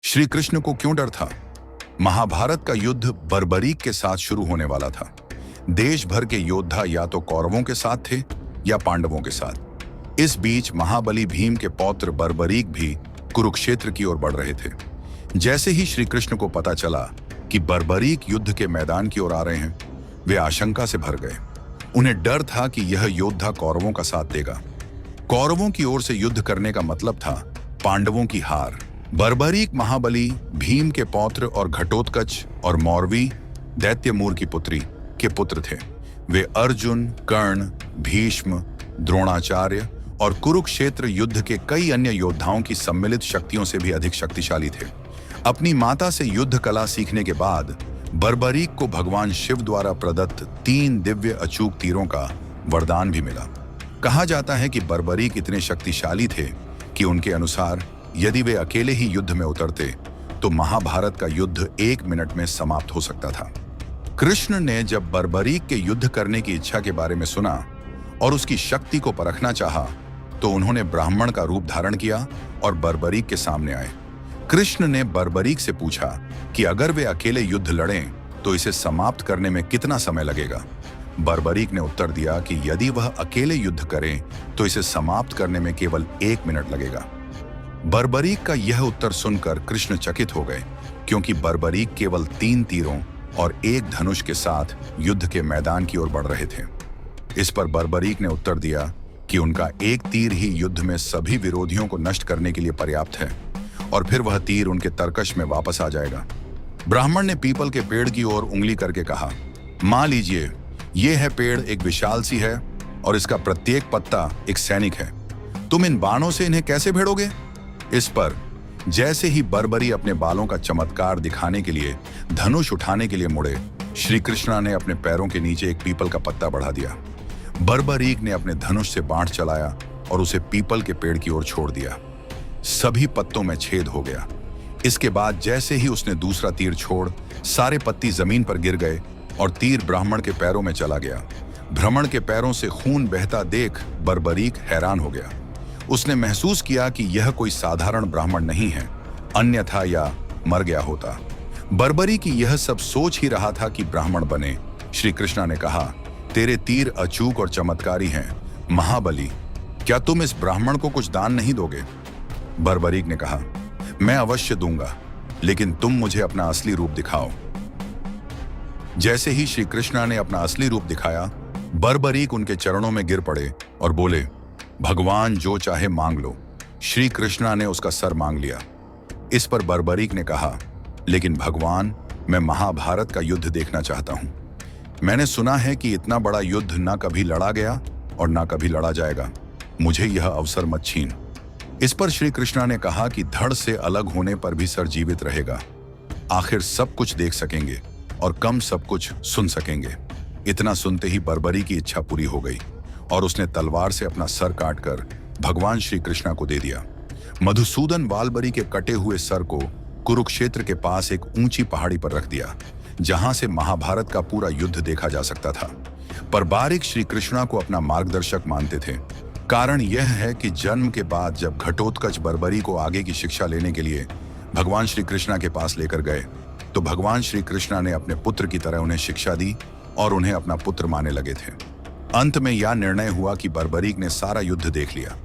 श्री कृष्ण को क्यों डर था? महाभारत का युद्ध बर्बरीक के साथ शुरू होने वाला था। देश भर के योद्धा या तो कौरवों के साथ थे या पांडवों के साथ। इस बीच महाबली भीम के पौत्र बर्बरीक भी कुरुक्षेत्र की ओर बढ़ रहे थे। जैसे ही श्री कृष्ण को पता चला कि बर्बरीक युद्ध के मैदान की ओर आ रहे हैं, वे आशंका से भर गए। उन्हें डर था कि यह योद्धा कौरवों का साथ देगा। कौरवों की ओर से युद्ध करने का मतलब था पांडवों की हार। बर्बरीक महाबली भीम के पौत्र और घटोत्कच और मौरवी दैत्यमूर की पुत्री के पुत्र थे। वे अर्जुन, कर्ण, भीष्म, द्रोणाचार्य और कुरुक्षेत्र युद्ध के कई अन्य योद्धाओं की सम्मिलित शक्तियों से भी अधिक शक्तिशाली थे। अपनी माता से युद्ध कला सीखने के बाद बर्बरीक को भगवान शिव द्वारा प्रदत्त 3 दिव्य अचूक तीरों का वरदान भी मिला। कहा जाता है कि बर्बरीक इतने शक्तिशाली थे कि उनके अनुसार यदि वे अकेले ही युद्ध में उतरते तो महाभारत का युद्ध 1 मिनट में समाप्त हो सकता था। कृष्ण ने जब बर्बरीक के युद्ध करने की इच्छा के बारे में सुना और उसकी शक्ति को परखना चाहा, तो उन्होंने ब्राह्मण का रूप धारण किया और बर्बरीक के सामने आए। कृष्ण ने बर्बरीक से पूछा कि अगर वे अकेले युद्ध लड़ें तो इसे समाप्त करने में कितना समय लगेगा। बर्बरीक ने उत्तर दिया कि यदि वह अकेले युद्ध करें तो इसे समाप्त करने में केवल 1 मिनट लगेगा। बर्बरीक का यह उत्तर सुनकर कृष्ण चकित हो गए, क्योंकि बर्बरीक केवल 3 तीरों और 1 धनुष के साथ युद्ध के मैदान की ओर बढ़ रहे थे। इस पर बर्बरीक ने उत्तर दिया कि उनका 1 तीर ही युद्ध में सभी विरोधियों को नष्ट करने के लिए पर्याप्त है और फिर वह तीर उनके तरकश में वापस आ जाएगा। ब्राह्मण ने पीपल के पेड़ की ओर उंगली करके कहा, मान लीजिए ये है पेड़ एक विशाल सी है और इसका प्रत्येक पत्ता एक सैनिक है। तुम इन बाणों से इन्हें कैसे भिड़ोगे? इस पर जैसे ही बर्बरी अपने बालों का चमत्कार दिखाने के लिए धनुष उठाने के लिए मुड़े, श्री कृष्ण ने अपने पैरों के नीचे एक पीपल का पत्ता बढ़ा दिया। बर्बरीक ने अपने धनुष से बाण चलाया और उसे पीपल के पेड़ की ओर छोड़ दिया। सभी पत्तों में छेद हो गया। इसके बाद जैसे ही उसने दूसरा तीर छोड़, सारे पत्ती जमीन पर गिर गए और तीर ब्राह्मण के पैरों में चला गया। ब्राह्मण के पैरों से खून बहता देख बर्बरीक हैरान हो गया। उसने महसूस किया कि यह कोई साधारण ब्राह्मण नहीं है, अन्यथा या मर गया होता। बर्बरी की यह सब सोच ही रहा था कि ब्राह्मण बने। श्री कृष्ण ने कहा, तेरे तीर अचूक और चमत्कारी हैं महाबली, क्या तुम इस ब्राह्मण को कुछ दान नहीं दोगे? बर्बरीक ने कहा, मैं अवश्य दूंगा, लेकिन तुम मुझे अपना असली रूप दिखाओ। जैसे ही श्री कृष्ण ने अपना असली रूप दिखाया, बर्बरीक उनके चरणों में गिर पड़े और बोले, भगवान जो चाहे मांग लो। श्री कृष्ण ने उसका सर मांग लिया। इस पर बर्बरीक ने कहा, लेकिन भगवान, मैं महाभारत का युद्ध देखना चाहता हूं। मैंने सुना है कि इतना बड़ा युद्ध ना कभी लड़ा गया और ना कभी लड़ा जाएगा। मुझे यह अवसर मत छीन। इस पर श्री कृष्ण ने कहा कि धड़ से अलग होने पर भी सर जीवित रहेगा। आखिर सब कुछ देख सकेंगे और कम सब कुछ सुन सकेंगे। इतना सुनते ही बर्बरी की इच्छा पूरी हो गई और उसने तलवार से अपना सर काटकर भगवान श्री कृष्ण को दे दिया। मधुसूदन वालबरी के कटे हुए सर को कुरुक्षेत्र के पास एक ऊंची पहाड़ी पर रख दिया, जहां से महाभारत का पूरा युद्ध देखा जा सकता था। पर बारिक श्री कृष्ण को अपना मार्गदर्शक मानते थे। कारण यह है कि जन्म के बाद जब घटोत्कच बर्बरी को आगे की शिक्षा लेने के लिए भगवान श्री कृष्ण के पास लेकर गए, तो भगवान श्री कृष्ण ने अपने पुत्र की तरह उन्हें शिक्षा दी और उन्हें अपना पुत्र मानने लगे थे। अंत में यह निर्णय हुआ कि बर्बरीक ने सारा युद्ध देख लिया।